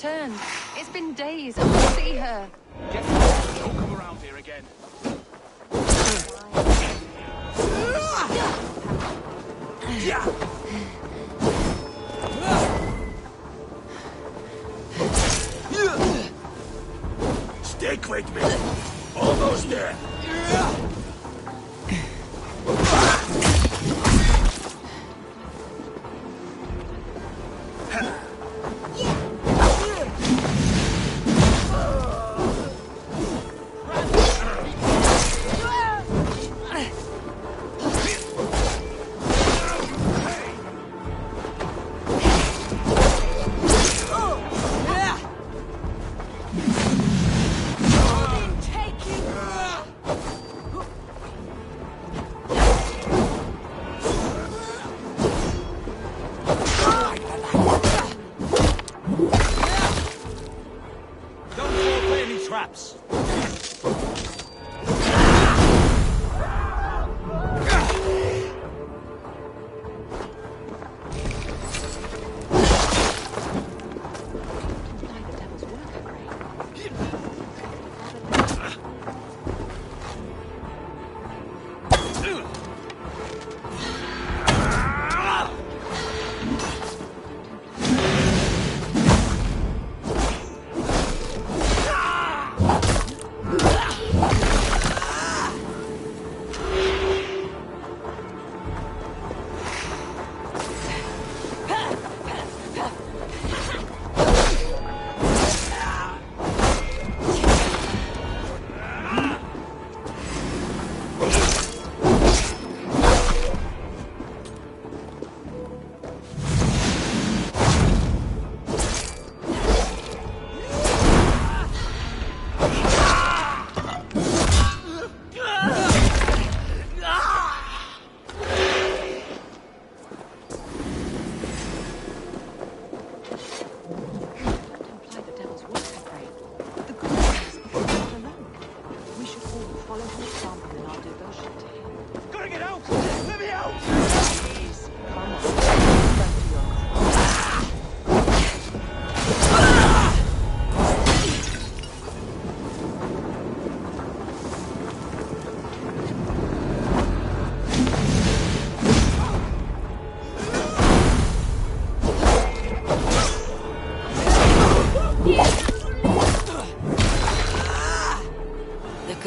returned. It's been days. I want to see her. Don't come around here again. Stick with me. Almost there.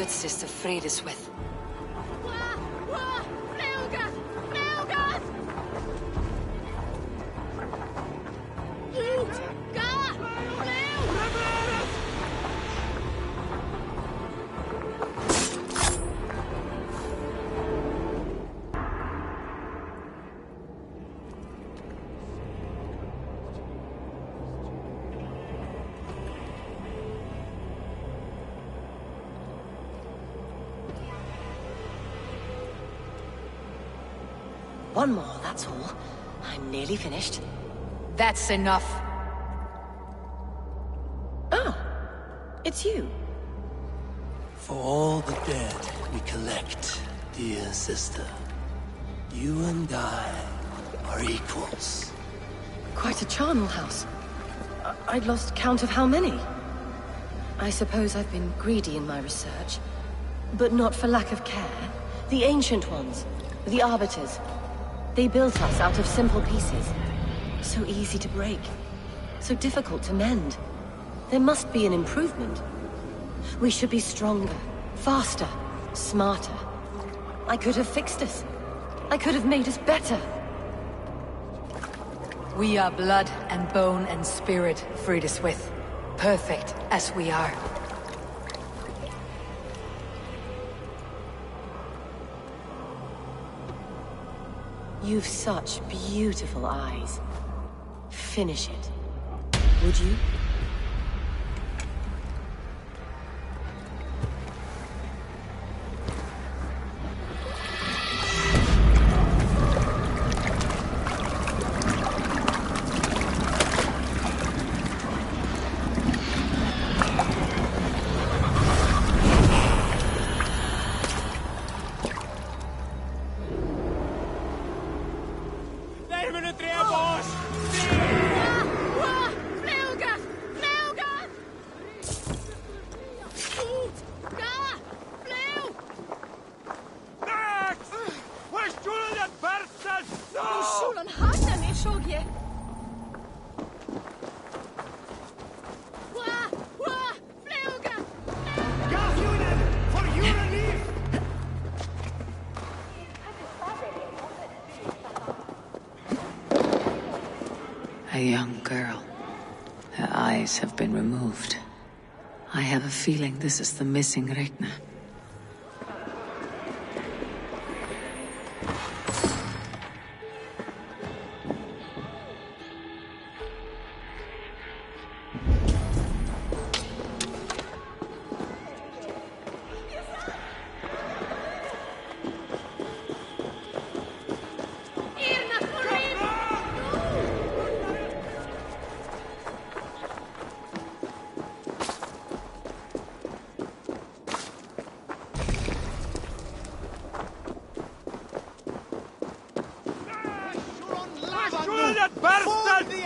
Sister Freydis with. One more, that's all. I'm nearly finished. That's enough. Ah, it's you. For all the dead we collect, dear sister, you and I are equals. Quite a charnel house. I'd lost count of how many. I suppose I've been greedy in my research, but not for lack of care. The ancient ones, the arbiters, they built us out of simple pieces. So easy to break, so difficult to mend. There must be an improvement. We should be stronger, faster, smarter. I could have fixed us. I could have made us better. We are blood and bone and spirit, Freydis with. Perfect as we are. You've such beautiful eyes. Finish it. Would you? eyes have been removed. I have a feeling this is the missing Regna.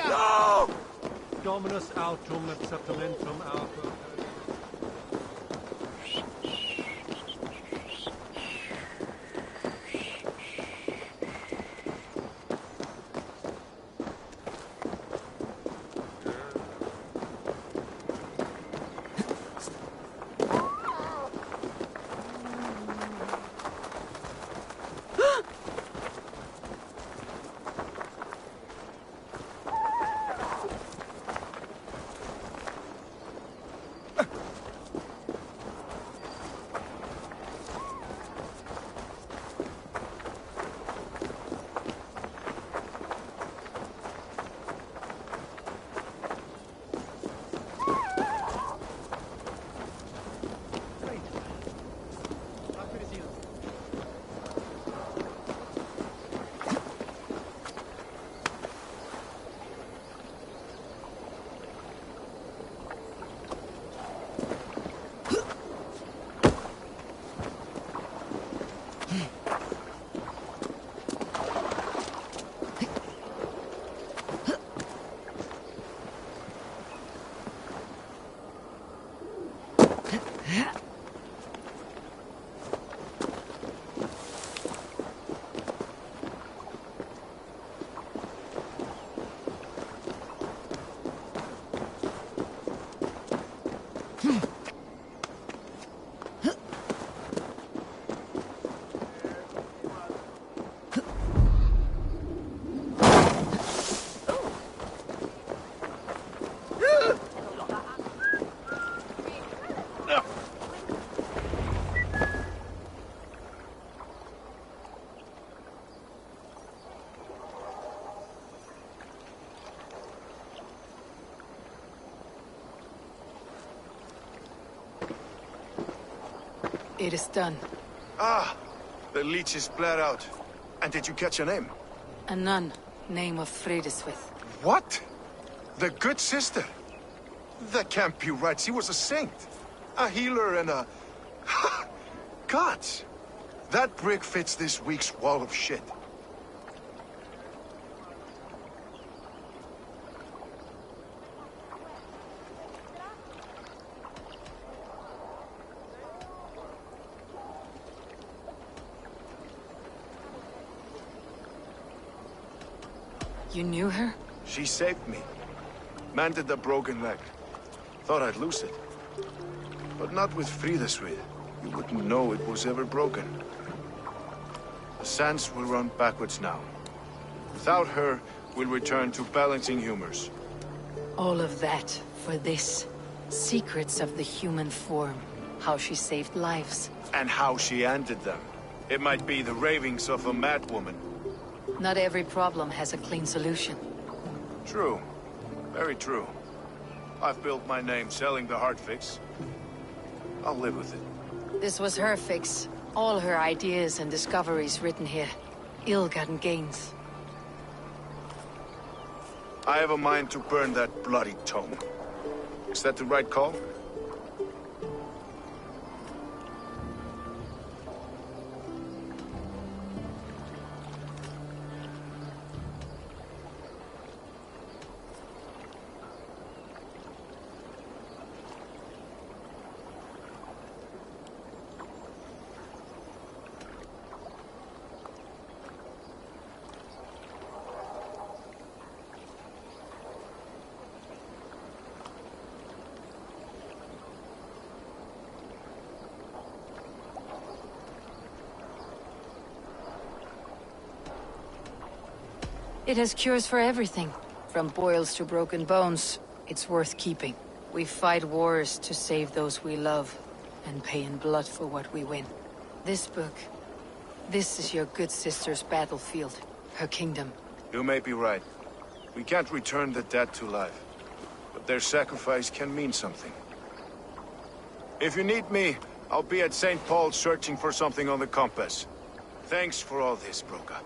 No! Dominus autum et septimentum autum. It is done. Ah, the leech is bled out. And did you catch her name? A nun, name of Frideswith. What? The good sister? That can't be right. She was a saint. A healer and a... Gods! That brick fits this week's wall of shit. You knew her? She saved me. Mended the broken leg. Thought I'd lose it. But not with Frideswith. You wouldn't know it was ever broken. The sands will run backwards now. Without her, we'll return to balancing humors. All of that for this. Secrets of the human form. How she saved lives. And how she ended them. It might be the ravings of a madwoman. Not every problem has a clean solution. True. Very true. I've built my name selling the heart fix. I'll live with it. This was her fix. All her ideas and discoveries written here. Ill-gotten gains. I have a mind to burn that bloody tome. Is that the right call? It has cures for everything. From boils to broken bones. It's worth keeping. We fight wars to save those we love, and pay in blood for what we win. This book, this is your good sister's battlefield, her kingdom. You may be right. We can't return the dead to life, but their sacrifice can mean something. If you need me, I'll be at St. Paul's searching for something on the compass. Thanks for all this, Broca.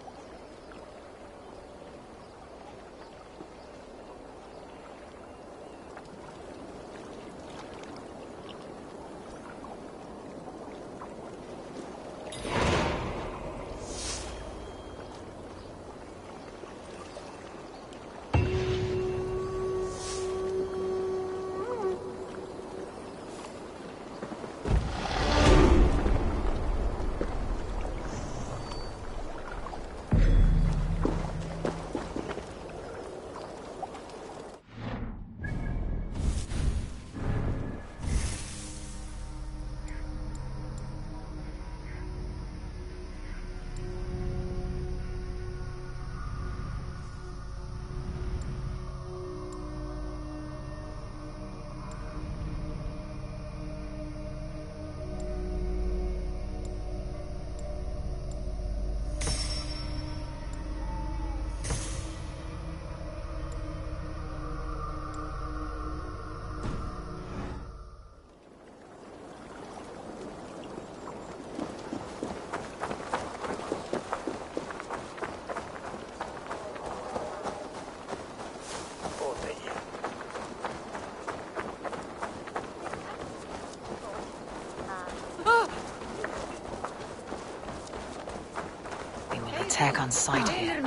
Attack on sight here.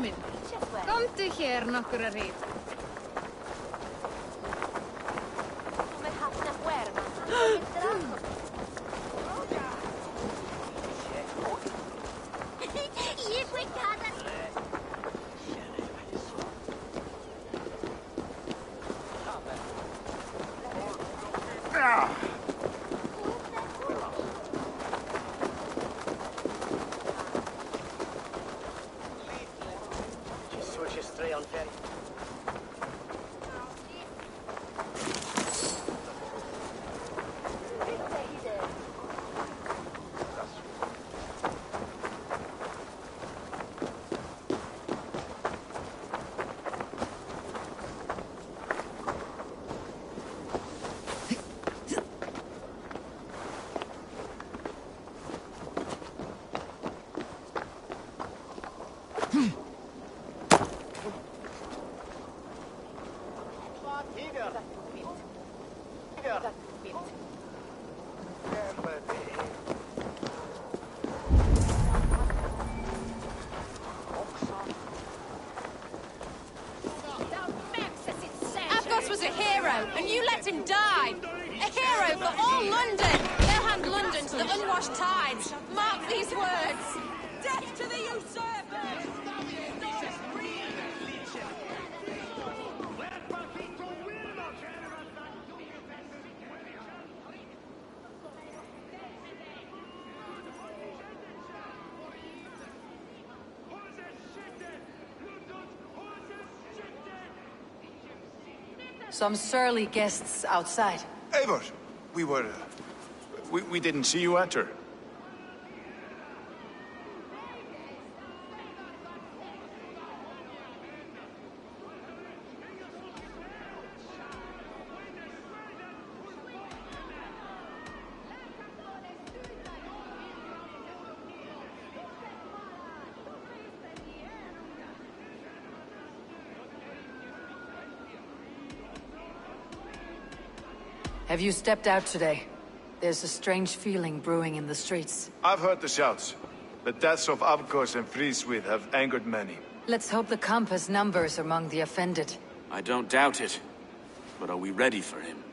Komdu hér nokkura hríð. Was a hero, and you let him die! A hero for all London! They'll hand London to the unwashed tides. Mark these words! Death to the usurpers! Some surly guests outside. Eivor! We didn't see you enter. Have you stepped out today? There's a strange feeling brewing in the streets. I've heard the shouts. The deaths of Avgos and Fríswith have angered many. Let's hope the compass numbers among the offended. I don't doubt it. But are we ready for him?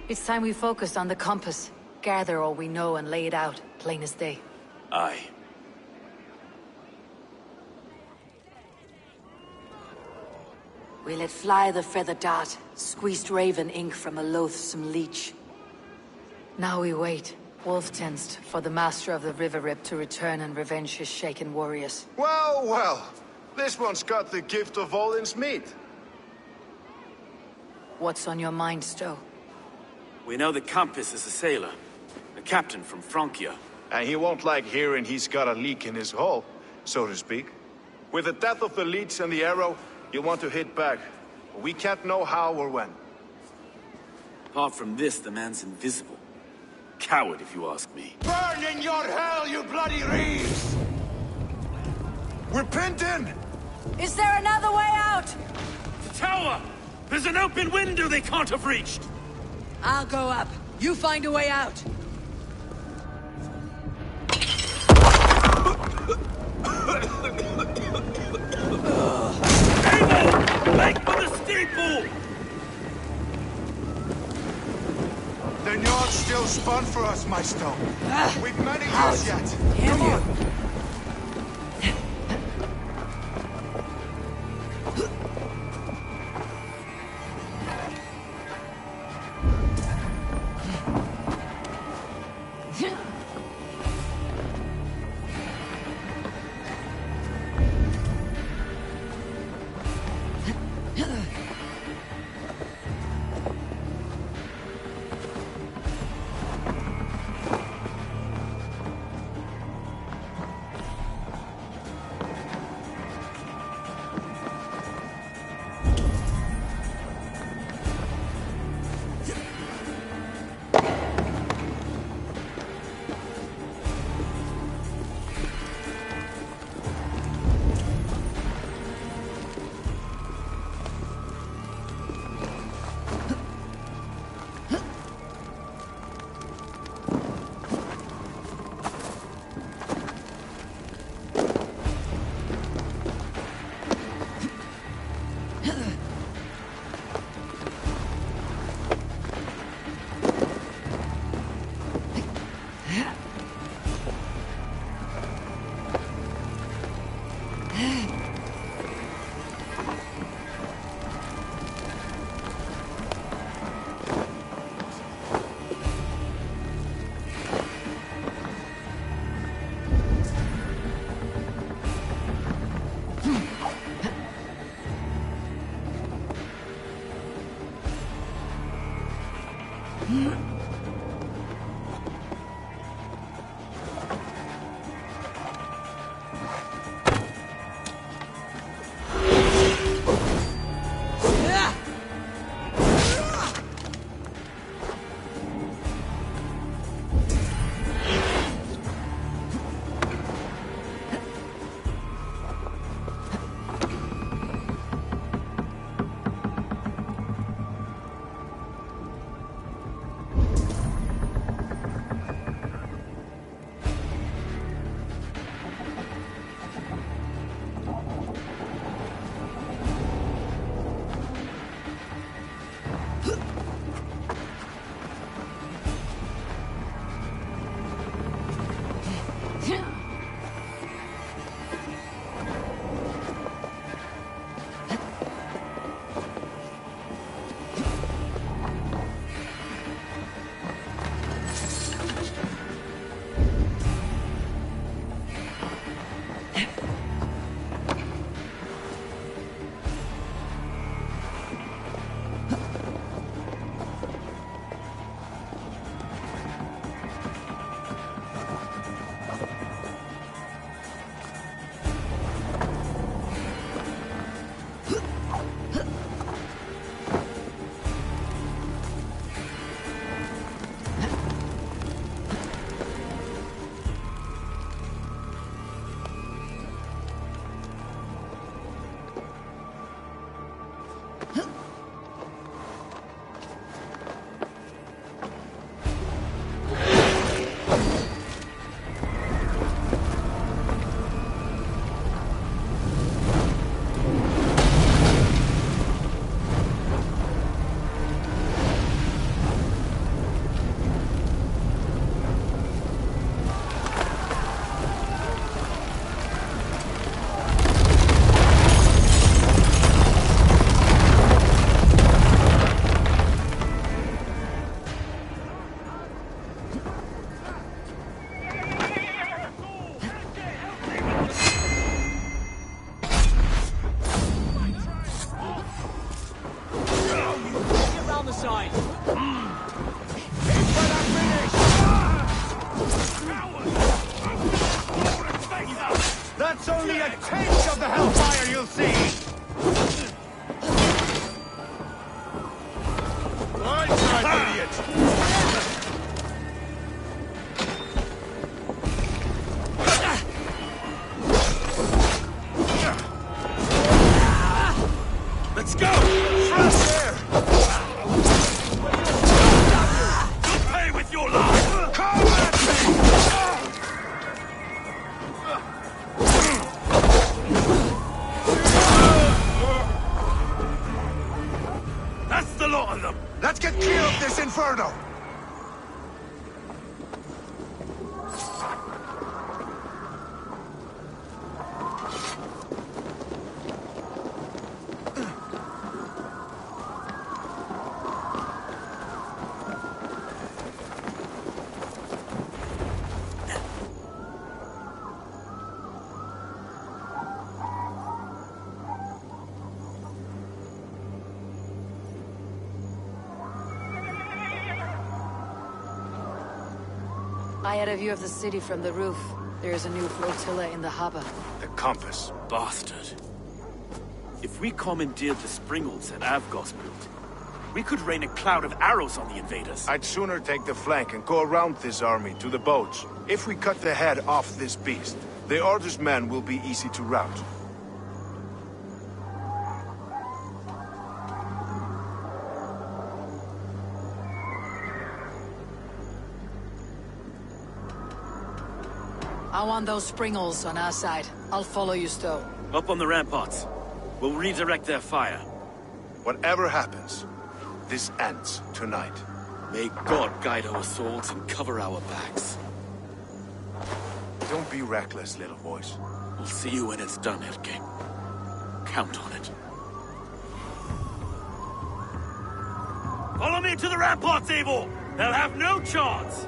It's time we focused on the compass. Gather all we know and lay it out. Plain as day. Aye. We let fly the feather dart, squeezed raven ink from a loathsome leech. Now we wait, wolf-tensed, for the master of the river rip to return and revenge his shaken warriors. Well, well. This one's got the gift of Odin's meat. What's on your mind, Stowe? We know that Campus is a sailor. A captain from Francia. And he won't like hearing he's got a leak in his hull, so to speak. With the death of the leech and the arrow, you'll want to hit back. But we can't know how or when. Apart from this, the man's invisible. Coward, if you ask me. Burn in your hell, you bloody reeves! We're pinned in! Is there another way out? The tower! There's an open window they can't have reached! I'll go up. You find a way out. Able! Make for the steeple! The Njord still spun for us, my Stone. We've many years yet. Come on. That's only a taste of the hellfire you'll see! Blindside, idiot! Let's go! Right there! You'll pay with your life! Come at me! That's the lot of them! Let's get clear of this inferno! I had a view of the city from the roof. There is a new flotilla in the harbor. The compass. Bastard. If we commandeered the springholes that Avgos built, we could rain a cloud of arrows on the invaders. I'd sooner take the flank and go around this army to the boats. If we cut the head off this beast, the Order's men will be easy to rout. I want those springholes on our side. I'll follow you, Stowe. Up on the ramparts. We'll redirect their fire. Whatever happens, this ends tonight. May God guide our swords and cover our backs. Don't be reckless, little boys. We'll see you when it's done, Erke. Count on it. Follow me to the ramparts, Eivor! They'll have no chance!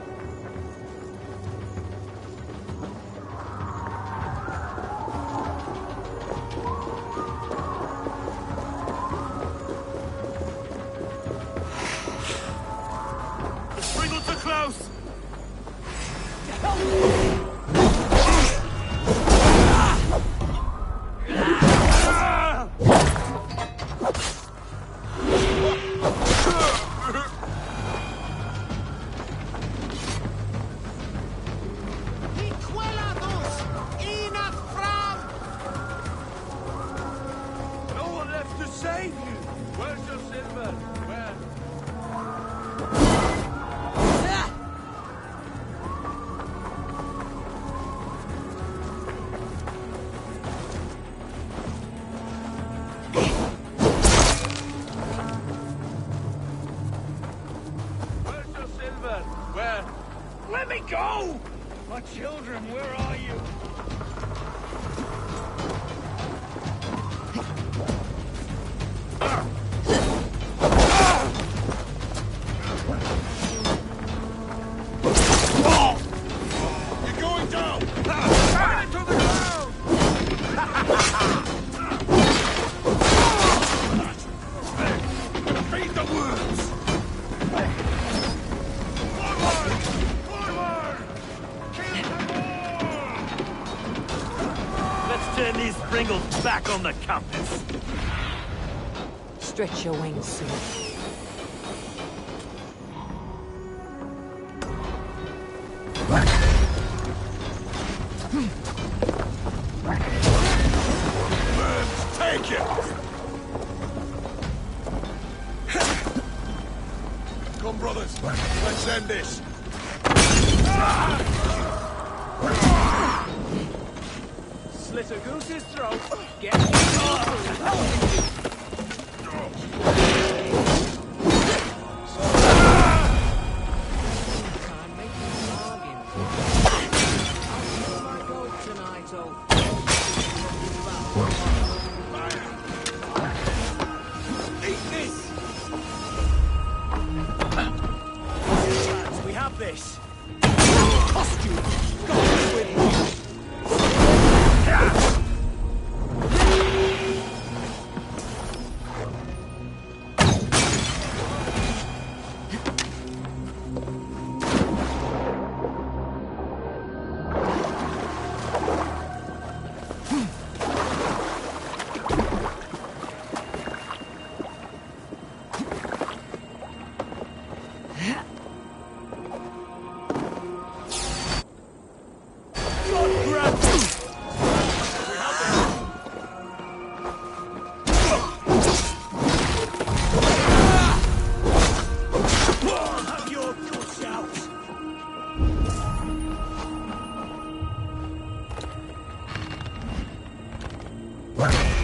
The springles are close! No one left to save you! Where's your silver? Where? Where's your silver? Where? Let me go! My children, where are you? You're going down! Turn it to the ground! Feed the worms! Forward! Forward! Kill them all! Let's turn these springles back on the compass. Stretch your wings, soon. Take it! Come, brothers. Let's end this. Slit a goose's throat. Get we have this. Costume. God with you. Have your guts out!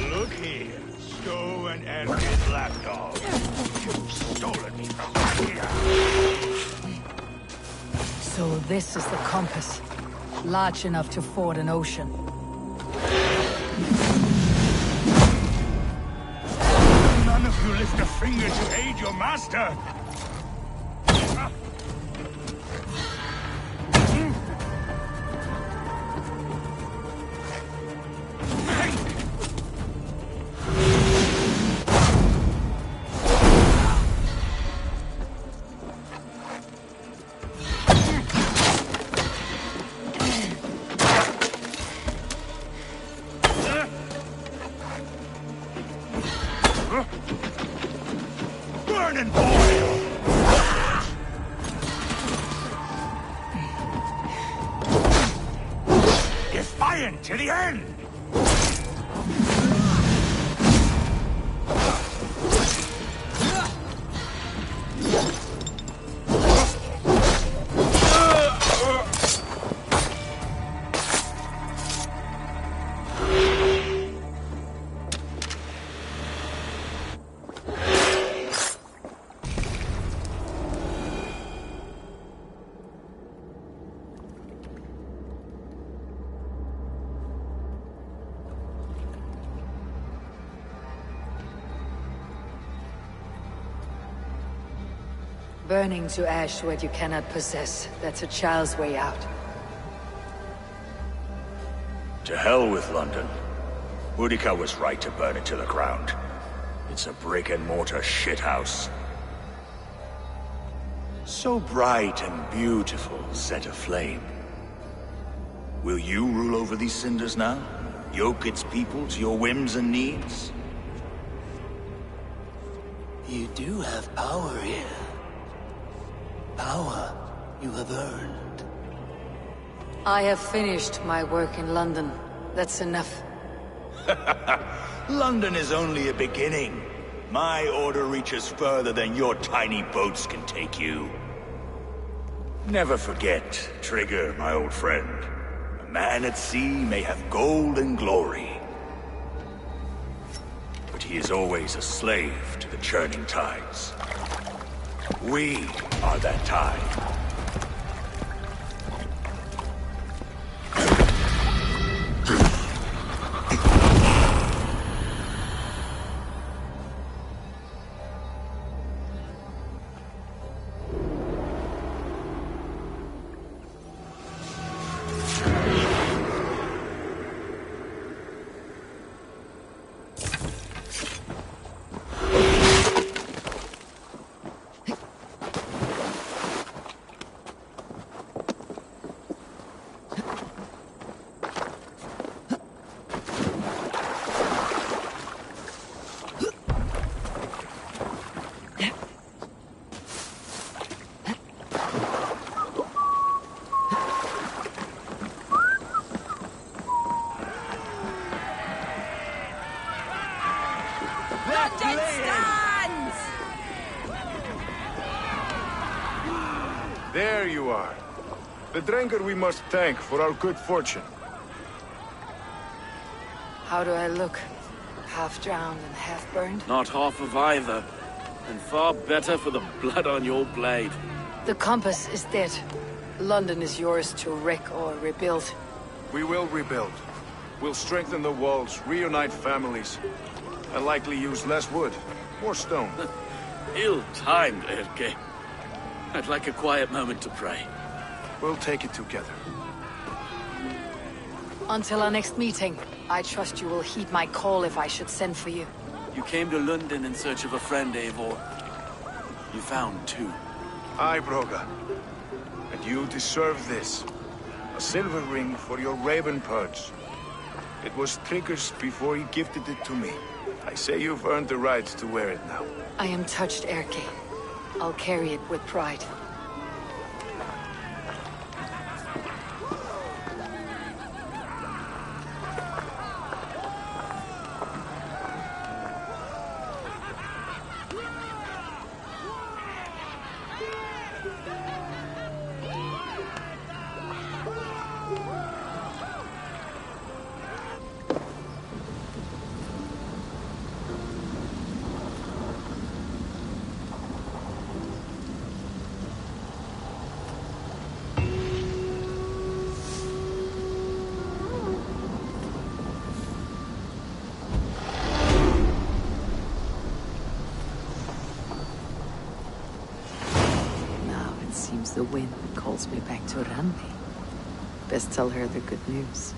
Look here, Stow and Envy's lapdog. You've stolen me from here. So this is the compass. Large enough to ford an ocean. None of you lift a finger to aid your master. Burn and boil! Defiant to the end! Burning to ash what you cannot possess. That's a child's way out. To hell with London. Boudica was right to burn it to the ground. It's a brick-and-mortar shithouse. So bright and beautiful, set aflame. Will you rule over these cinders now? Yoke its people to your whims and needs? You do have power here. Power you have earned. I have finished my work in London. That's enough. London is only a beginning. My order reaches further than your tiny boats can take you. Never forget, Trigger, my old friend. A man at sea may have gold and glory. But he is always a slave to the churning tides. We are that tide. London stands! There you are. The drinker we must thank for our good fortune. How do I look? Half drowned and half burned? Not half of either. And far better for the blood on your blade. The compass is dead. London is yours to wreck or rebuild. We will rebuild. We'll strengthen the walls, reunite families, and likely use less wood, more stone. Ill-timed, Erke. I'd like a quiet moment to pray. We'll take it together. Until our next meeting, I trust you will heed my call if I should send for you. You came to London in search of a friend, Eivor. You found two. Aye, Broga. And you deserve this. A silver ring for your raven purge. It was Trigger's before he gifted it to me. I say you've earned the right to wear it now. I am touched, Erke. I'll carry it with pride. The wind calls me back to Randi. Best tell her the good news.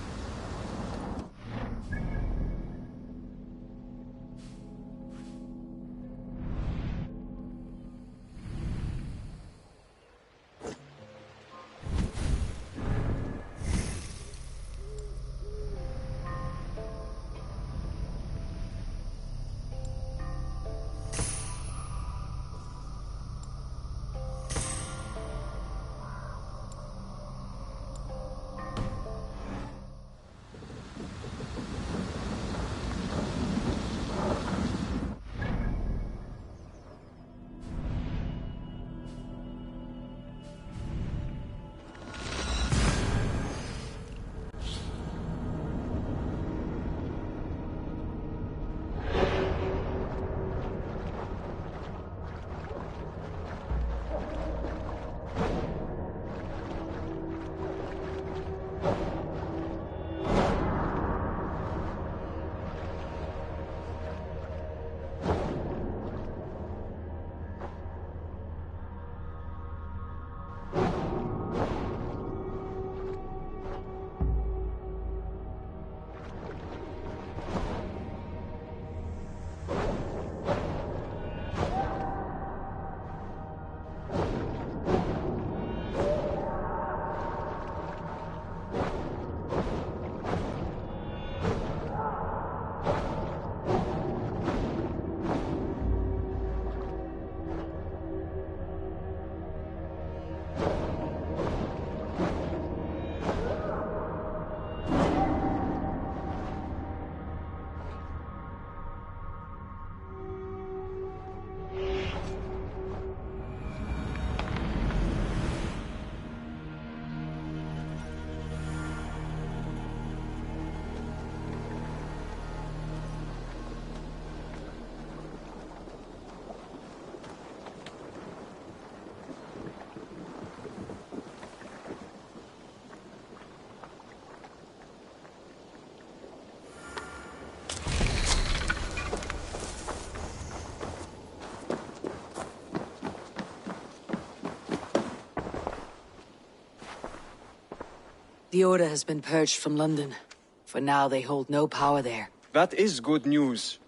The Order has been purged from London. For now, they hold no power there. That is good news.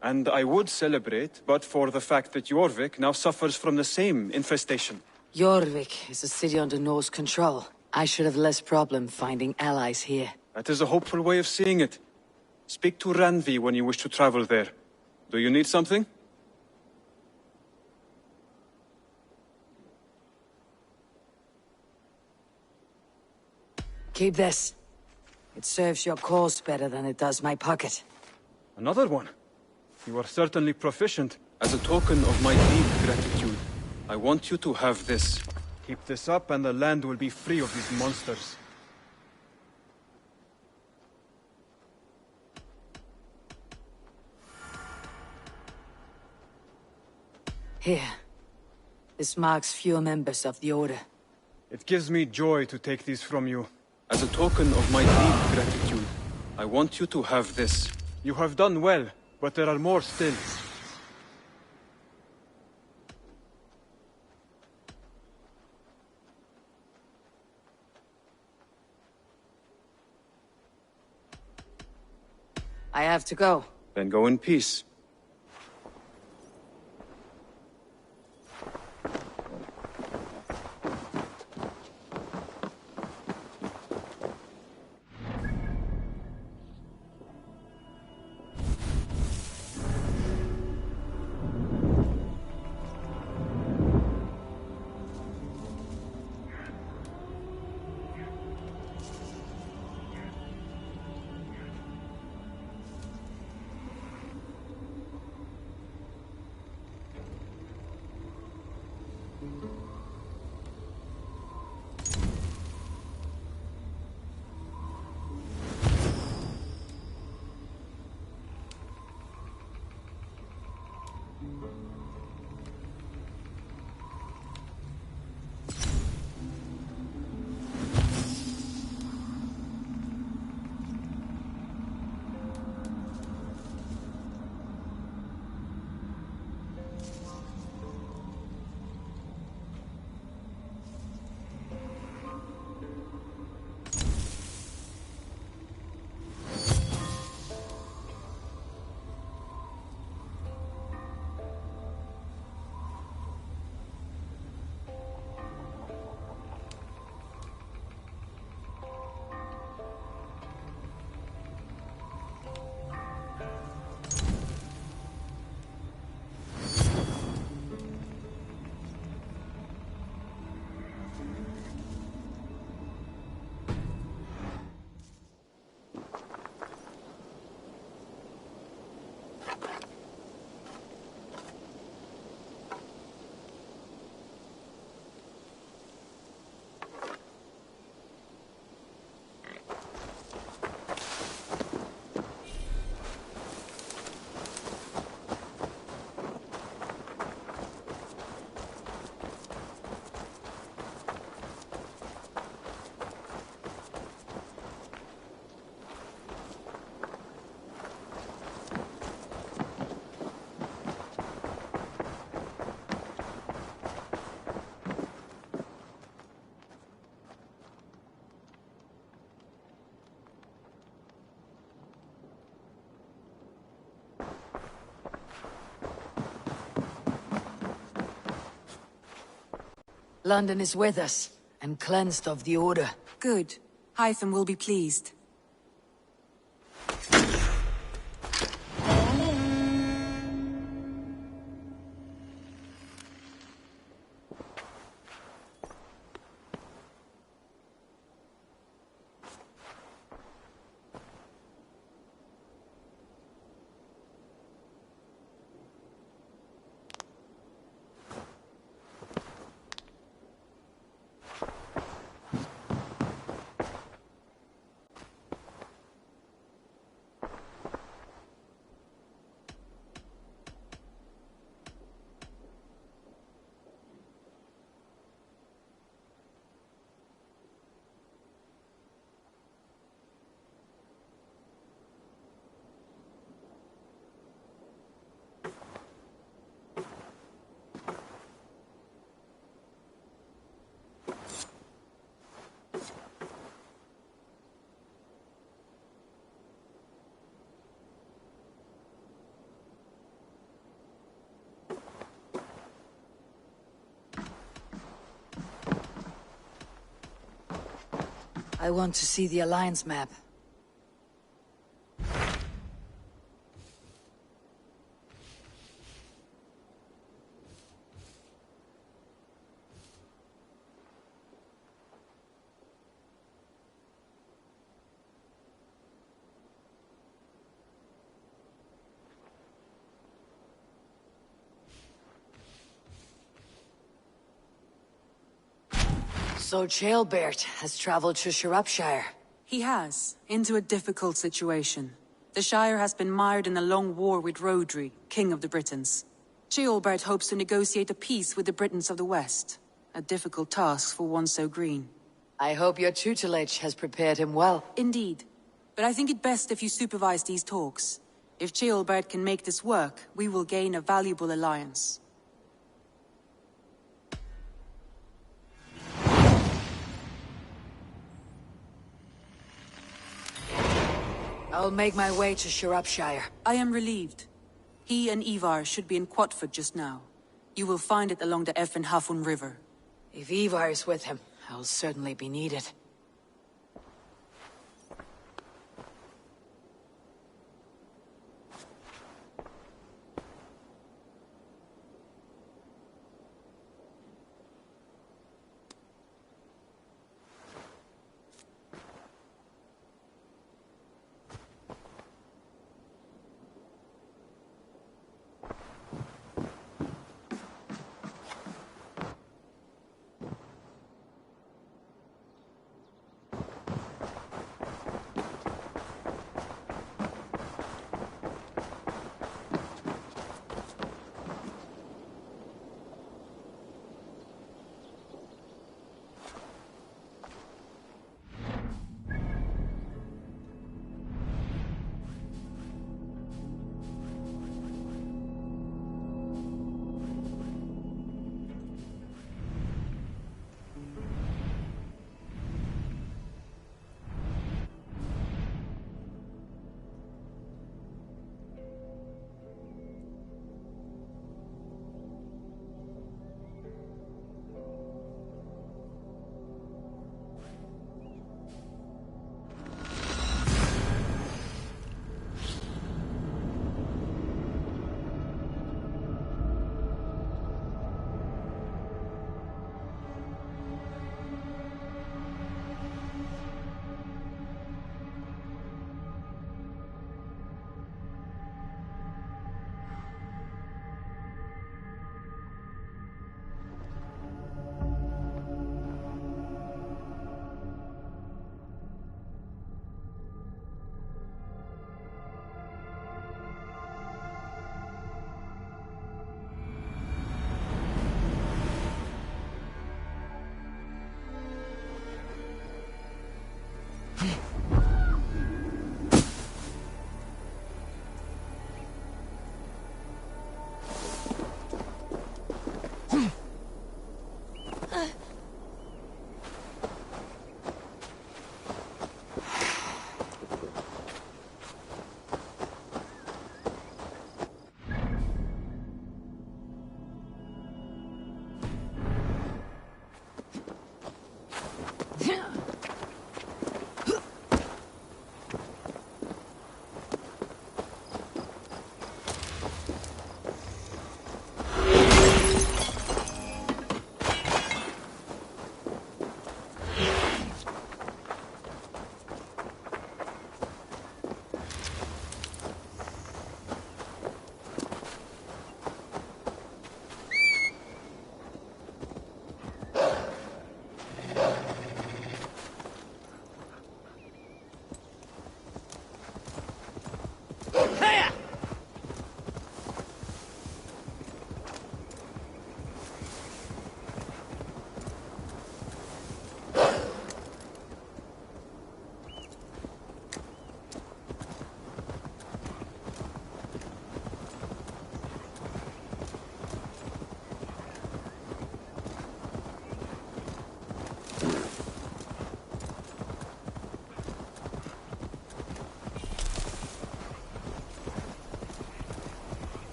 And I would celebrate, but for the fact that Jorvik now suffers from the same infestation. Jorvik is a city under Norse control. I should have less problem finding allies here. That is a hopeful way of seeing it. Speak to Ranvi when you wish to travel there. Do you need something? Keep this. It serves your cause better than it does my pocket. Another one? You are certainly proficient. As a token of my deep gratitude, I want you to have this. Keep this up and the land will be free of these monsters. Here. This marks fewer members of the Order. It gives me joy to take these from you. As a token of my deep gratitude, I want you to have this. You have done well, but there are more still. I have to go. Then go in peace. London is with us, and cleansed of the Order. Good. Hytham will be pleased. I want to see the Alliance map. So Jailbert has traveled to Shropshire. He has, into a difficult situation. The Shire has been mired in a long war with Rhodri, King of the Britons. Ceolbert hopes to negotiate a peace with the Britons of the West. A difficult task for one so green. I hope your tutelage has prepared him well. Indeed. But I think it best if you supervise these talks. If Ceolbert can make this work, we will gain a valuable alliance. I'll make my way to Shropshire. I am relieved. He and Ivar should be in Quatford just now. You will find it along the Effen Hafun River. If Ivar is with him, I'll certainly be needed.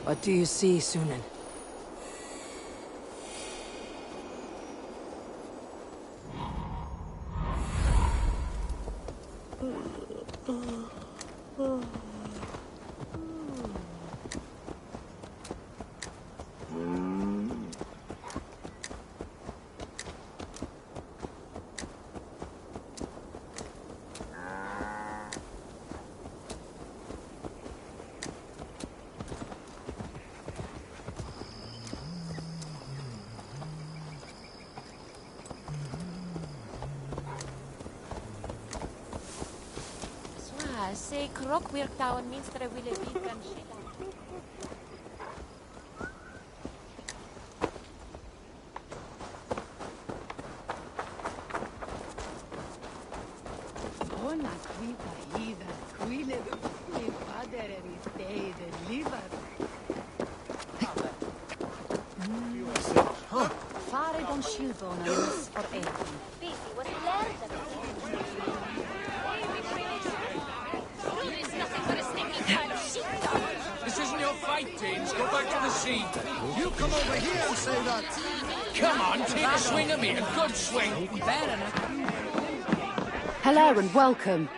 What do you see, Sunan? Se krok wir tauen minstere wille bitan shida. Bona quita ida, quile mi padre ristei de liver. Fare don Shilbona is for anything. Busy was learned. This isn't your fight, teams. Go back to the seat. You come over here and say that. Come on, take a swing at me. A good swing. Hello and welcome.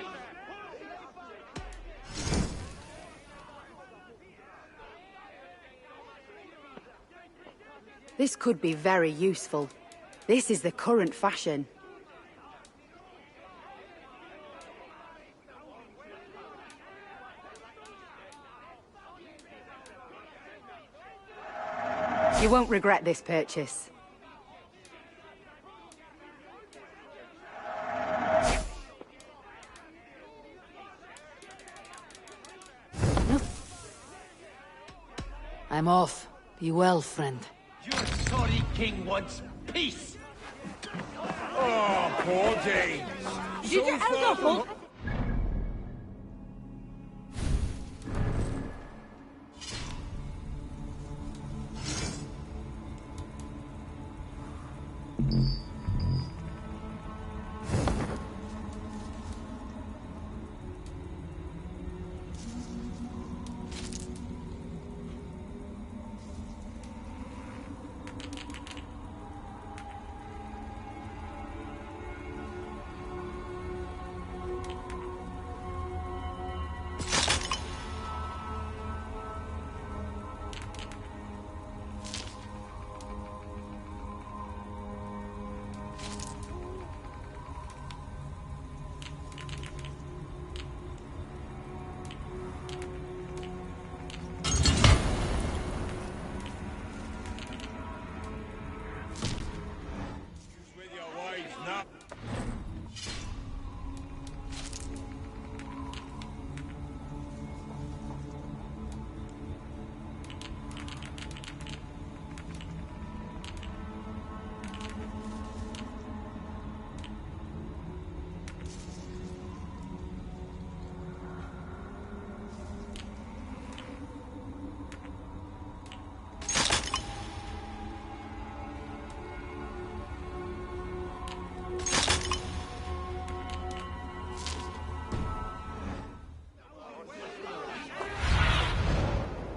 This could be very useful. This is the current fashion. You won't regret this purchase. No. I'm off. Be well, friend. Your sorry king wants peace. Oh, poor Dane. Did you elbow?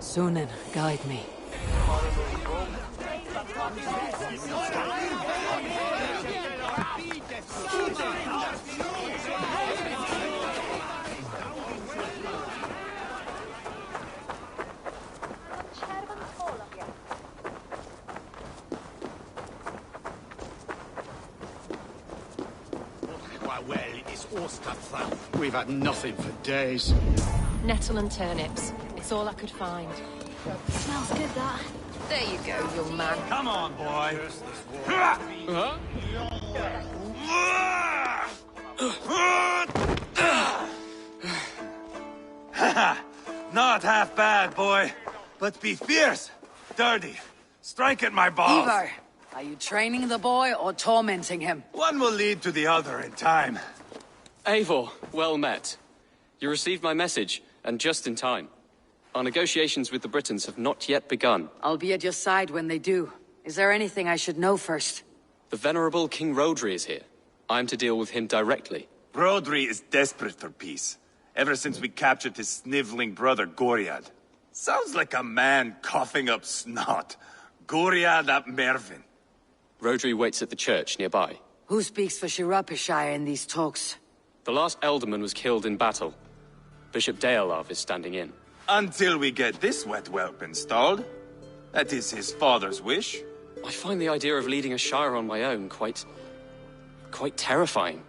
Sunan, guide me. We've had nothing for days. Nettle and turnips. It's all I could find. Smells good, that. There you go, young man. Come on, boy. Not half bad, boy. But be fierce, dirty. Strike at my balls. Ivar, are you training the boy or tormenting him? One will lead to the other in time. Eivor, well met. You received my message, and just in time. Our negotiations with the Britons have not yet begun. I'll be at your side when they do. Is there anything I should know first? The venerable King Rodri is here. I'm to deal with him directly. Rodri is desperate for peace. Ever since we captured his sniveling brother, Goriad. Sounds like a man coughing up snot. Goriad ap Mervyn. Rodri waits at the church nearby. Who speaks for Shirapishire in these talks? The last alderman was killed in battle. Bishop Deolav is standing in. Until we get this wet whelp installed. That is his father's wish. I find the idea of leading a shire on my own quite terrifying.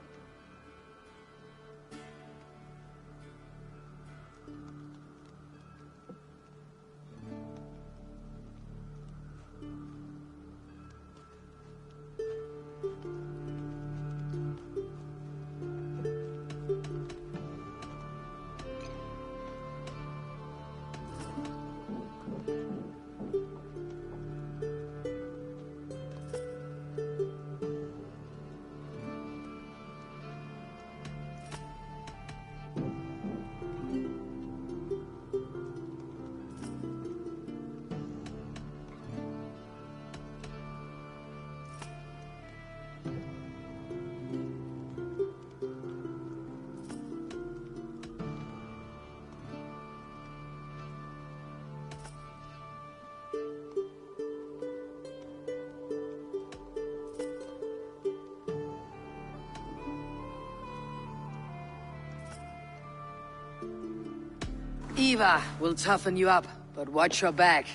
Eva will toughen you up, but watch your back.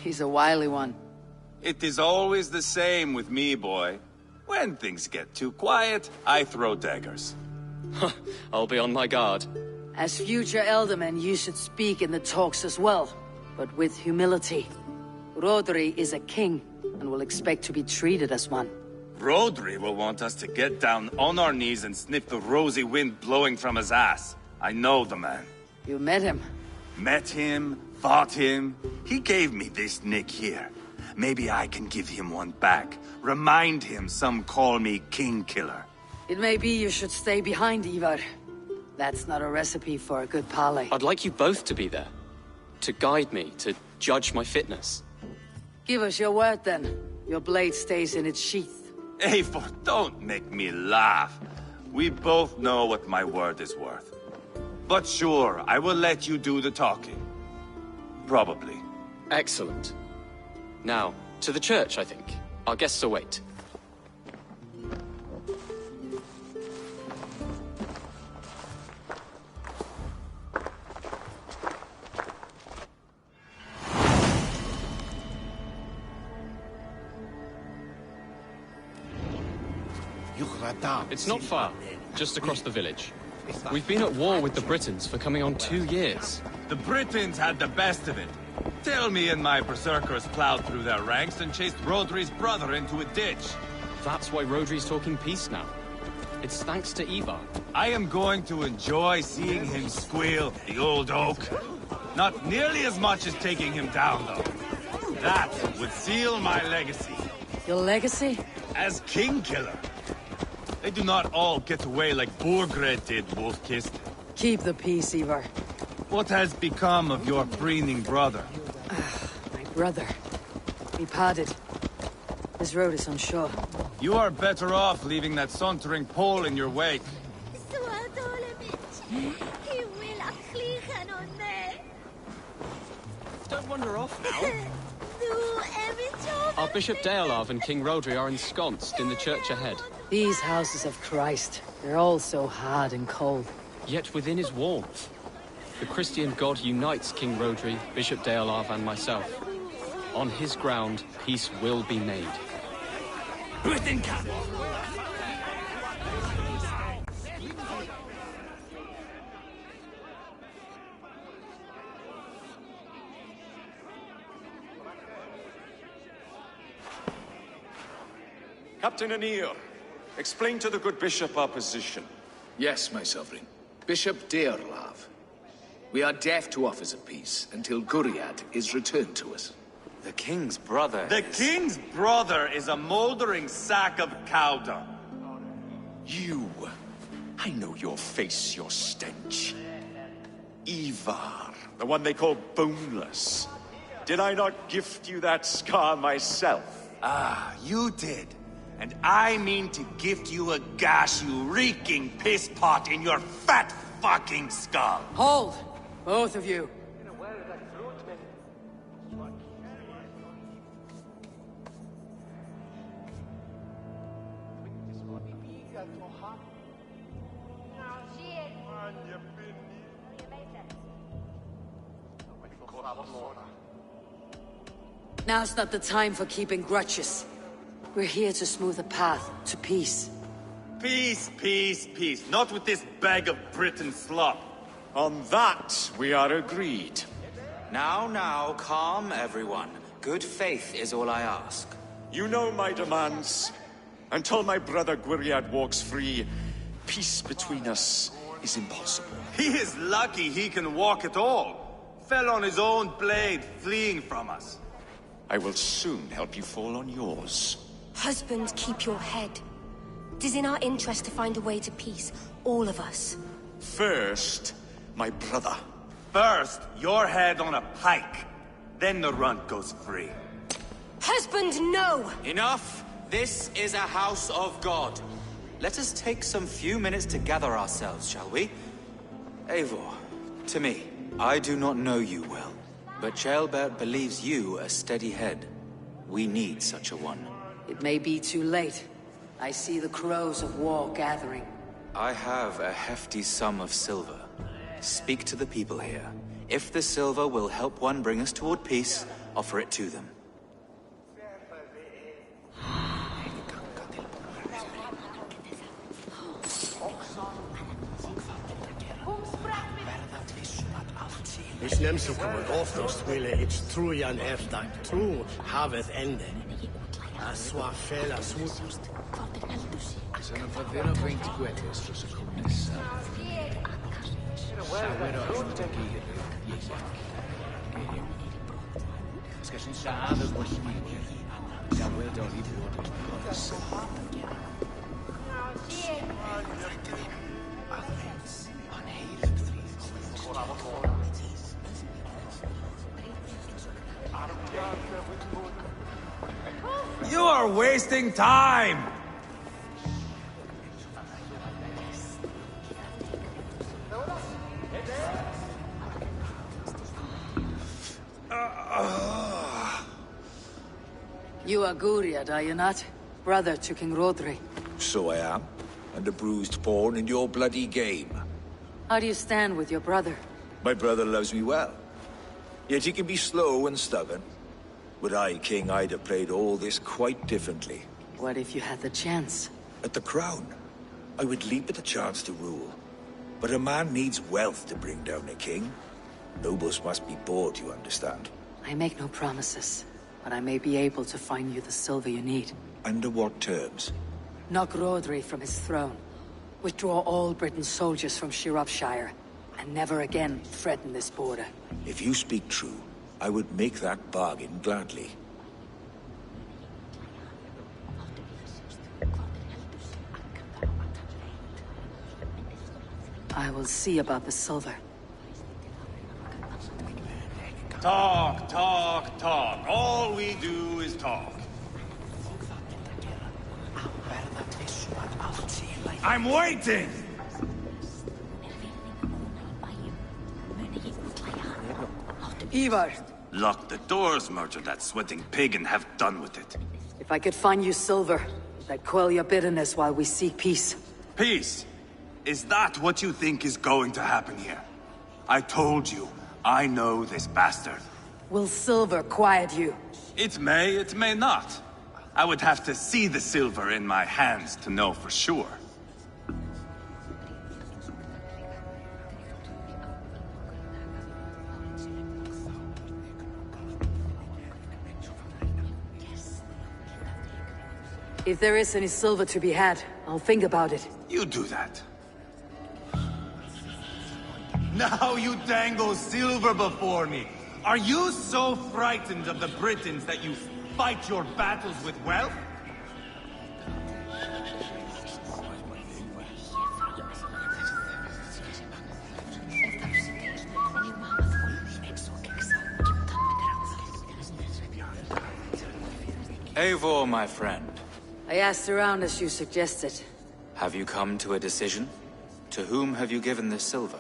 He's a wily one. It is always the same with me, boy. When things get too quiet, I throw daggers. I'll be on my guard. As future Elderman, you should speak in the talks as well, but with humility. Rodri is a king, and will expect to be treated as one. Rodri will want us to get down on our knees and sniff the rosy wind blowing from his ass. I know the man. You met him? Met him, fought him. He gave me this nick here. Maybe I can give him one back. Remind him some call me King Killer. It may be you should stay behind, Ivar. That's not a recipe for a good parley. I'd like you both to be there. To guide me, to judge my fitness. Give us your word, then. Your blade stays in its sheath. Eivor, don't make me laugh. We both know what my word is worth. But sure, I will let you do the talking. Probably. Excellent. Now, to the church, I think. Our guests await. It's not far, just across the village. We've been at war with the Britons for coming on 2 years. The Britons had the best of it. Tell me and my berserkers plowed through their ranks and chased Rodri's brother into a ditch. That's why Rodri's talking peace now. It's thanks to Ivar. I am going to enjoy seeing him squeal, the old oak. Not nearly as much as taking him down, though. That would seal my legacy. Your legacy? As King Killer. They do not all get away like Borgred did, Wolf-Kissed. Keep the peace, Ivar. What has become of your preening brother? My brother. We parted. This road is unsure. You are better off leaving that sauntering Pole in your wake. Don't wander off now. Our Bishop Deolav and King Rodri are ensconced in the church ahead. These houses of Christ, they're all so hard and cold. Yet within his warmth, the Christian God unites King Rodri, Bishop Deolav and myself. On his ground, peace will be made. Within camp! Captain Anir, explain to the good bishop our position. Yes, my sovereign. Bishop Deolav. We are deaf to offers of peace until Guriad is returned to us. The king's brother The king's brother is a moldering sack of cow dung. You. I know your face, your stench. Ivar, the one they call boneless. Did I not gift you that scar myself? Ah, you did. And I mean to gift you a gash, you reeking piss pot in your fat fucking skull! Hold! Both of you. Now's not the time for keeping grudges. We're here to smooth a path to peace. Peace, peace, peace. Not with this bag of Britain slop. On that, we are agreed. Now, calm everyone. Good faith is all I ask. You know my demands. Until my brother Gwiriad walks free, peace between us is impossible. He is lucky he can walk at all. Fell on his own blade, fleeing from us. I will soon help you fall on yours. Husband, keep your head. It is in our interest to find a way to peace, all of us. First, my brother. First, your head on a pike. Then the runt goes free. Husband, no! Enough! This is a house of God. Let us take some few minutes to gather ourselves, shall we? Eivor, to me, I do not know you well, but Ceolbert believes you a steady head. We need such a one. It may be too late. I see the crows of war gathering. I have a hefty sum of silver. Speak to the people here. If the silver will help one bring us toward peace, offer it to them. Hvis nemlig kommer oftast ville it's true Jan efter true havet ende. Sua fela sut. Se non fa vero 20 questo secondo Ska sin sade på smidigt. Jag vill då i bordet på det. You are wasting time! You are Gwiriad, are you not? Brother to King Rodri. So I am, and a bruised pawn in your bloody game. How do you stand with your brother? My brother loves me well. Yet he can be slow and stubborn. Were I king, I'd have played all this quite differently. What if you had the chance? At the crown, I would leap at the chance to rule. But a man needs wealth to bring down a king. Nobles must be bought, you understand. I make no promises, but I may be able to find you the silver you need. Under what terms? Knock Rodri from his throne. Withdraw all Britain's soldiers from Shropshire, and never again threaten this border. If you speak true, I would make that bargain gladly. I will see about the silver. Talk, talk, talk. All we do is talk. I'm waiting! Ivar! Lock the doors, murder that sweating pig, and have done with it. If I could find you silver, that'd quell your bitterness while we seek peace. Peace? Is that what you think is going to happen here? I told you, I know this bastard. Will silver quiet you? It may not. I would have to see the silver in my hands to know for sure. If there is any silver to be had, I'll think about it. You do that. Now you dangle silver before me. Are you so frightened of the Britons that you fight your battles with wealth? Eivor, my friend. I asked around as you suggested. Have you come to a decision? To whom have you given this silver?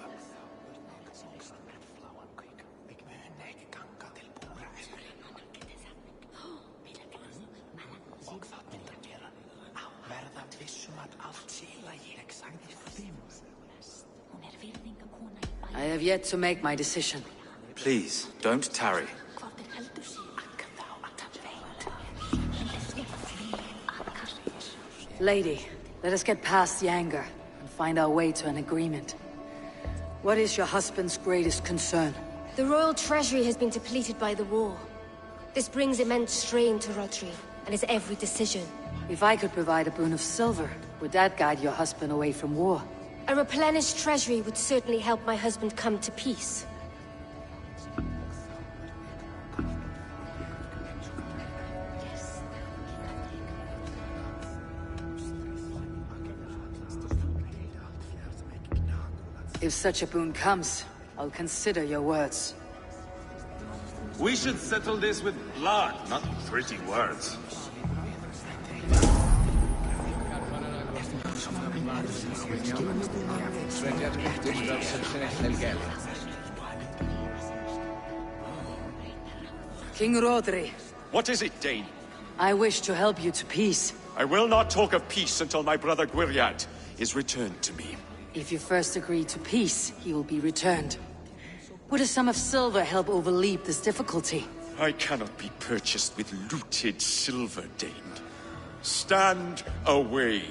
I have yet to make my decision. Please, don't tarry. Lady, let us get past the anger and find our way to an agreement. What is your husband's greatest concern? The royal treasury has been depleted by the war. This brings immense strain to Rodri and his every decision. If I could provide a boon of silver, would that guide your husband away from war? A replenished treasury would certainly help my husband come to peace. If such a boon comes, I'll consider your words. We should settle this with blood, not pretty words. King Rodri. What is it, Dane? I wish to help you to peace. I will not talk of peace until my brother Gwiriad is returned to me. If you first agree to peace, he will be returned. Would a sum of silver help overleap this difficulty? I cannot be purchased with looted silver, Dane. Stand away.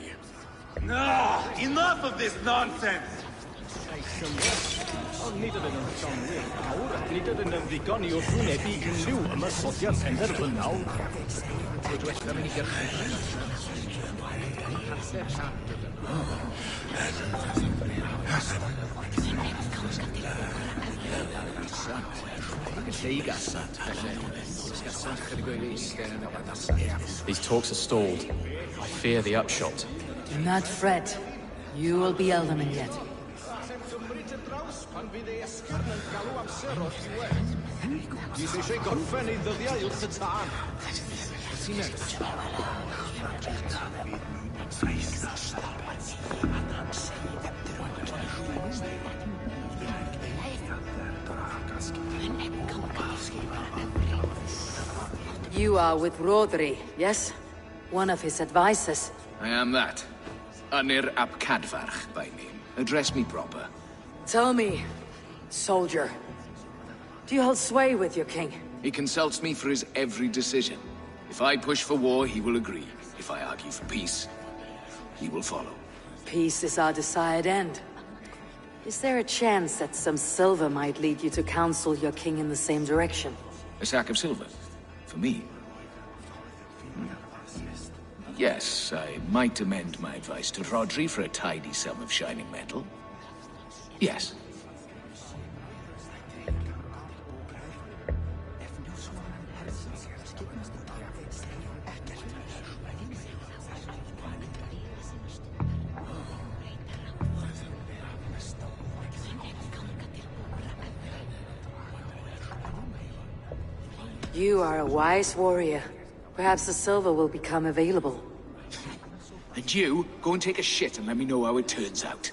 Enough of this nonsense! These talks are stalled. I fear the upshot. Do not fret. You will be Elderman yet. You are with Rodri, yes? One of his advisors. I am that. Anir ap Cadfarch by name. Address me proper. Tell me, soldier, do you hold sway with your king? He consults me for his every decision. If I push for war, he will agree. If I argue for peace, he will follow. Peace is our desired end. Is there a chance that some silver might lead you to counsel your king in the same direction? A sack of silver? For me? Yes, I might amend my advice to Rodri for a tidy sum of shining metal. Yes. You are a wise warrior. Perhaps the silver will become available. And you, go and take a shit and let me know how it turns out.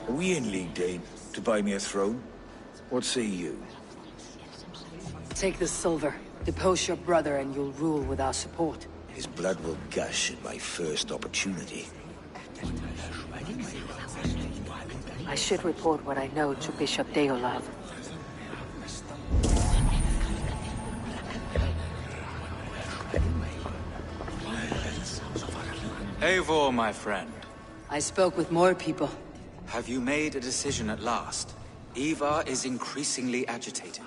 Are we in league, Dane, to buy me a throne? What say you? Take the silver, depose your brother, and you'll rule with our support. His blood will gush at my first opportunity. I should report what I know to Bishop Deolav. Eivor, my friend. I spoke with more people. Have you made a decision at last? Ivar is increasingly agitated.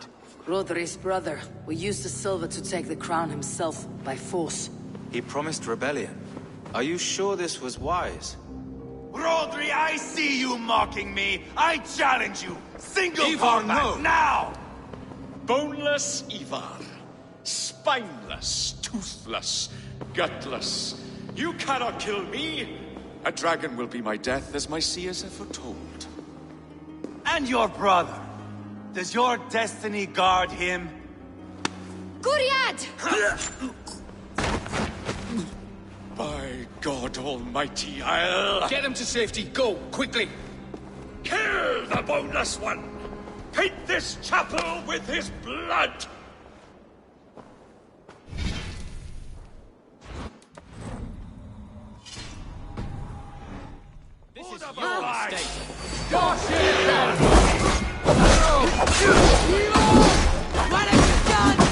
Rodri's brother will use the silver to take the crown himself by force. He promised rebellion. Are you sure this was wise? Rodri, I see you mocking me! I challenge you! Single Ivar, combat, no. now! Boneless Ivar. Spineless, toothless, gutless. You cannot kill me! A dragon will be my death, as my seers have foretold. And your brother. Does your destiny guard him? Guriad! By God Almighty, I'll... Get him to safety. Go, quickly. Kill the boneless one! Paint this chapel with his blood! This is your your mistake. mistake. Gosh, yeah! What have you done?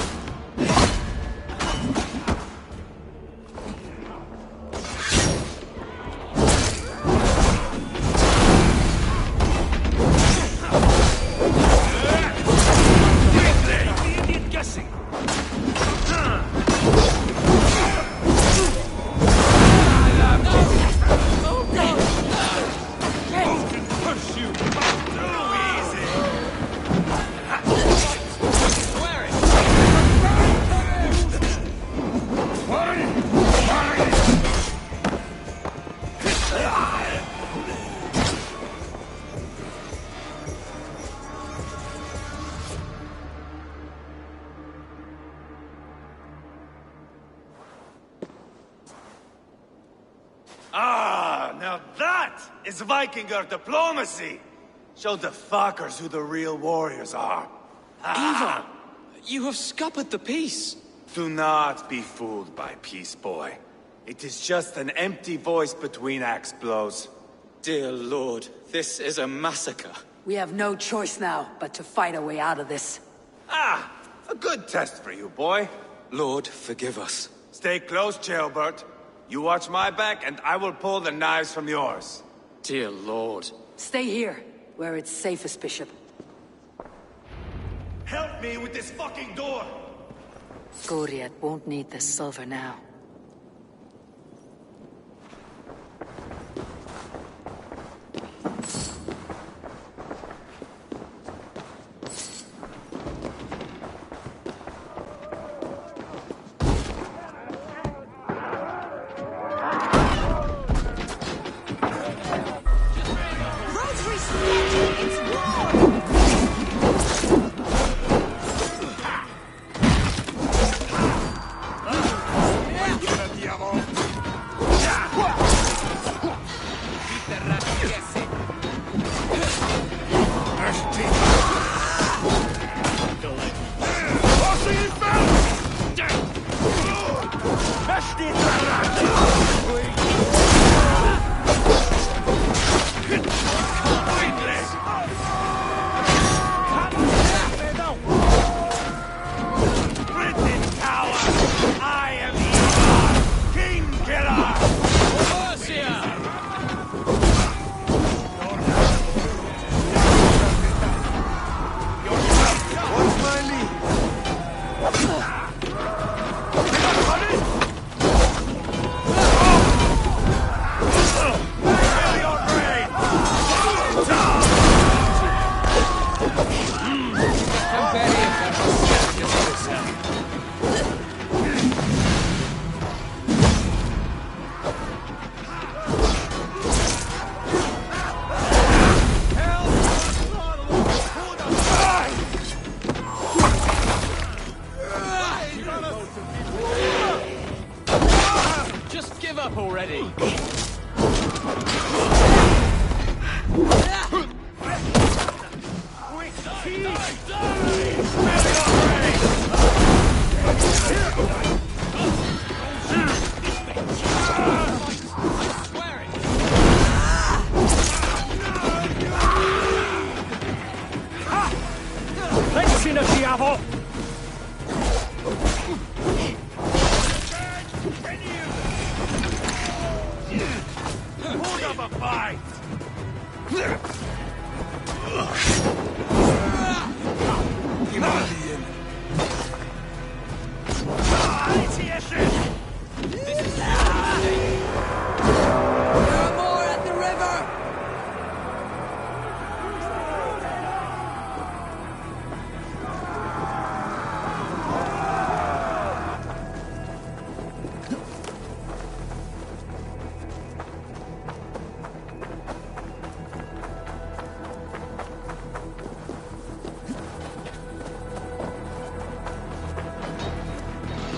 Now that is Vikinger diplomacy! Show the fuckers who the real warriors are. Ivar! You have scuppered the peace! Do not be fooled by peace, boy. It is just an empty voice between axe blows. Dear Lord, this is a massacre. We have no choice now but to fight our way out of this. Ah! A good test for you, boy. Lord, forgive us. Stay close, Ceolbert. You watch my back, and I will pull the knives from yours. Dear Lord. Stay here, where it's safest, Bishop. Help me with this fucking door! Goriad won't need the silver now. It's war! fight! Himalayan. This is your mistake. There are more at the river!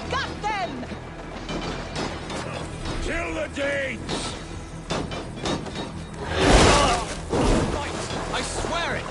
Got them! Kill the Danes! I swear it!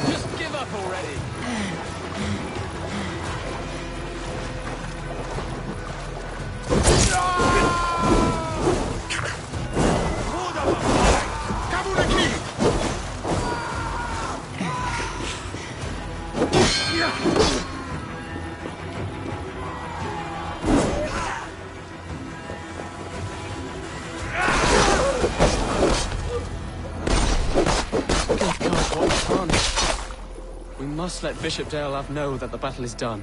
Just give up already! Just give up already! Good God, what fun! We must let Bishop Dale know that the battle is done.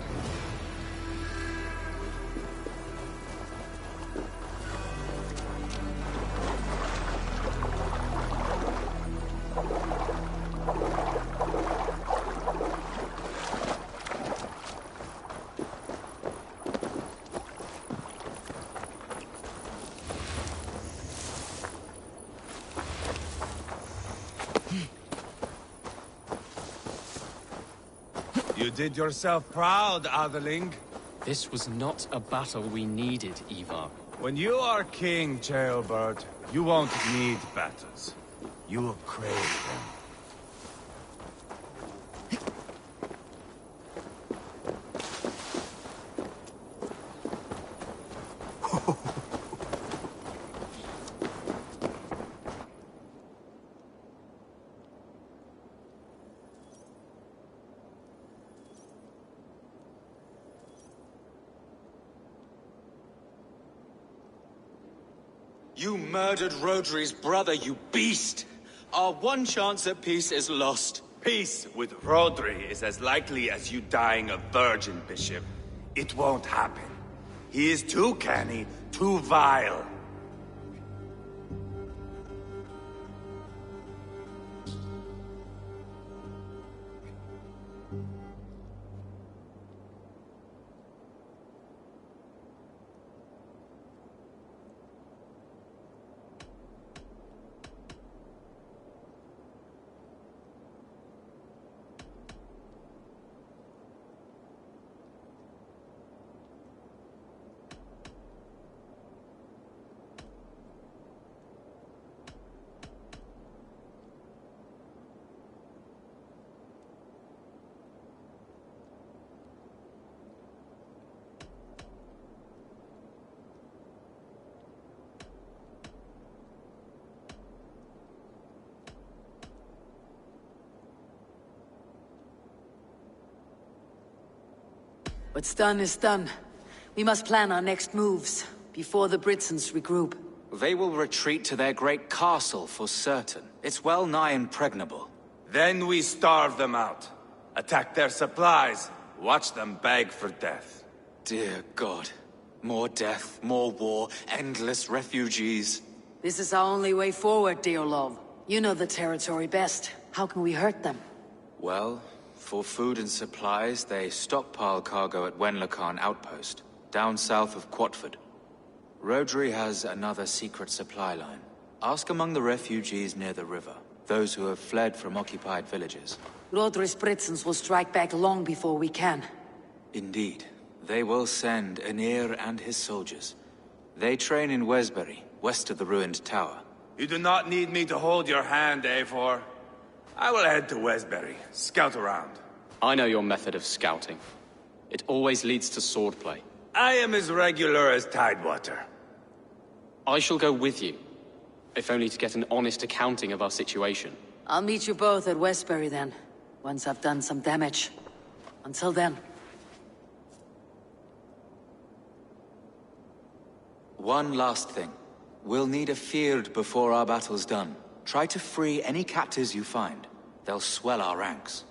You did yourself proud, Atheling. This was not a battle we needed, Ivar. When you are king, Jailbird, you won't need battles. You will crave them. You murdered Rodri's brother, you beast! Our one chance at peace is lost. Peace with Rodri is as likely as you dying a virgin, Bishop. It won't happen. He is too canny, too vile. What's done is done. We must plan our next moves, before the Britons regroup. They will retreat to their great castle for certain. It's well nigh impregnable. Then we starve them out. Attack their supplies. Watch them beg for death. Dear God. More death, more war, endless refugees. This is our only way forward, dear love. You know the territory best. How can we hurt them? Well, for food and supplies, they stockpile cargo at Wenlacan Outpost, down south of Quatford. Rodri has another secret supply line. Ask among the refugees near the river, those who have fled from occupied villages. Rodri's Britons will strike back long before we can. Indeed. They will send Anir and his soldiers. They train in Wesbury, west of the ruined tower. You do not need me to hold your hand, Eivor. I will head to Wesbury, scout around. I know your method of scouting. It always leads to swordplay. I am as regular as Tidewater. I shall go with you, if only to get an honest accounting of our situation. I'll meet you both at Westbury then, once I've done some damage. Until then. One last thing. We'll need a field before our battle's done. Try to free any captives you find. They'll swell our ranks.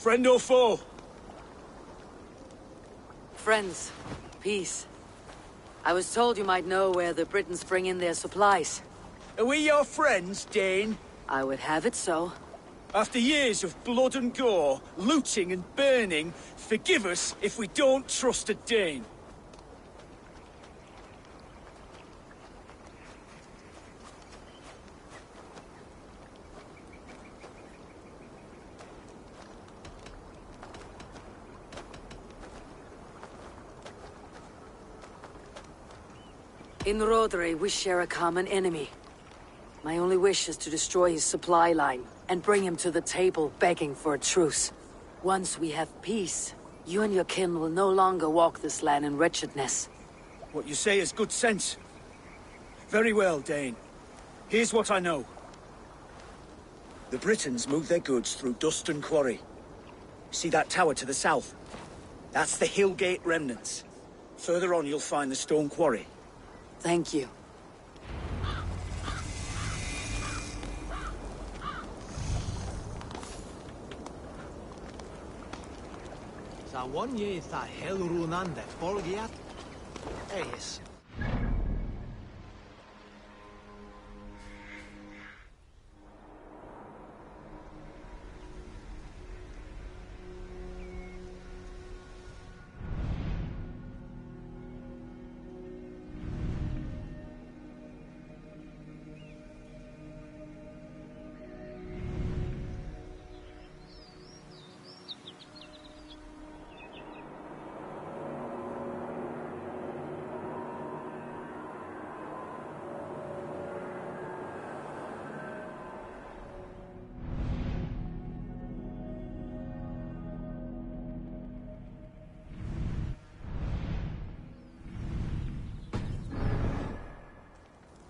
Friend or foe? Friends. Peace. I was told you might know where the Britons bring in their supplies. Are we your friends, Dane? I would have it so. After years of blood and gore, looting and burning, forgive us if we don't trust a Dane. In Rodri, we share a common enemy. My only wish is to destroy his supply line, and bring him to the table begging for a truce. Once we have peace, you and your kin will no longer walk this land in wretchedness. What you say is good sense. Very well, Dane. Here's what I know. The Britons move their goods through Duston Quarry. See that tower to the south? That's the Hillgate remnants. Further on you'll find the stone quarry. Thank you. Sa one ye tha helrunande folgiat. Eis.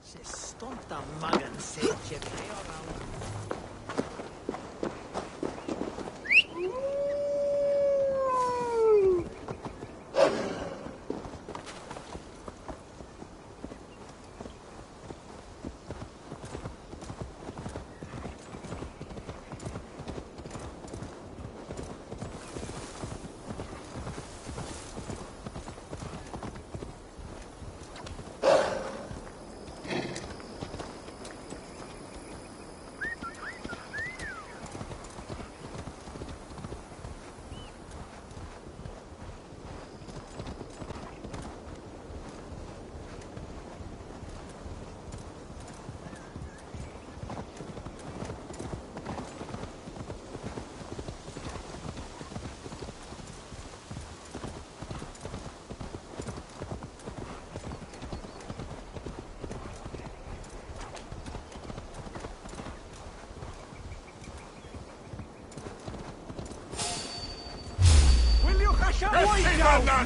Se stonta magen setje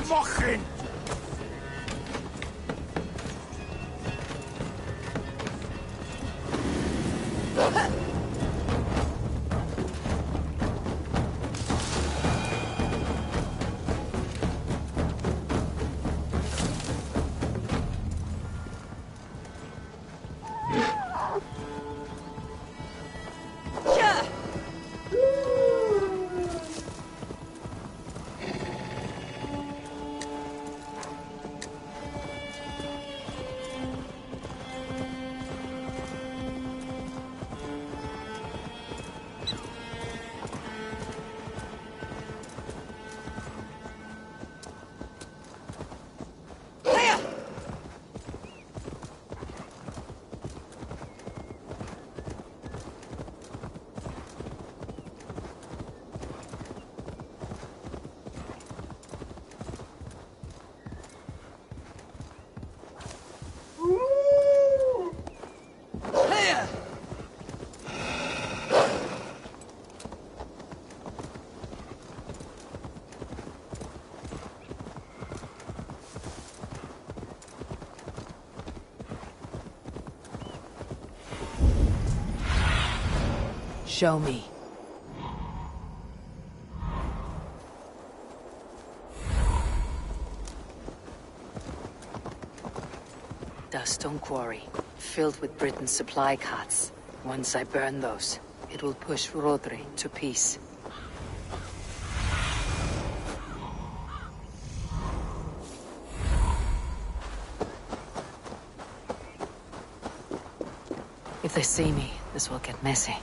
Mochen! Show me. The stone quarry, filled with Britain's supply carts. Once I burn those, it will push Rodri to peace. If they see me, this will get messy.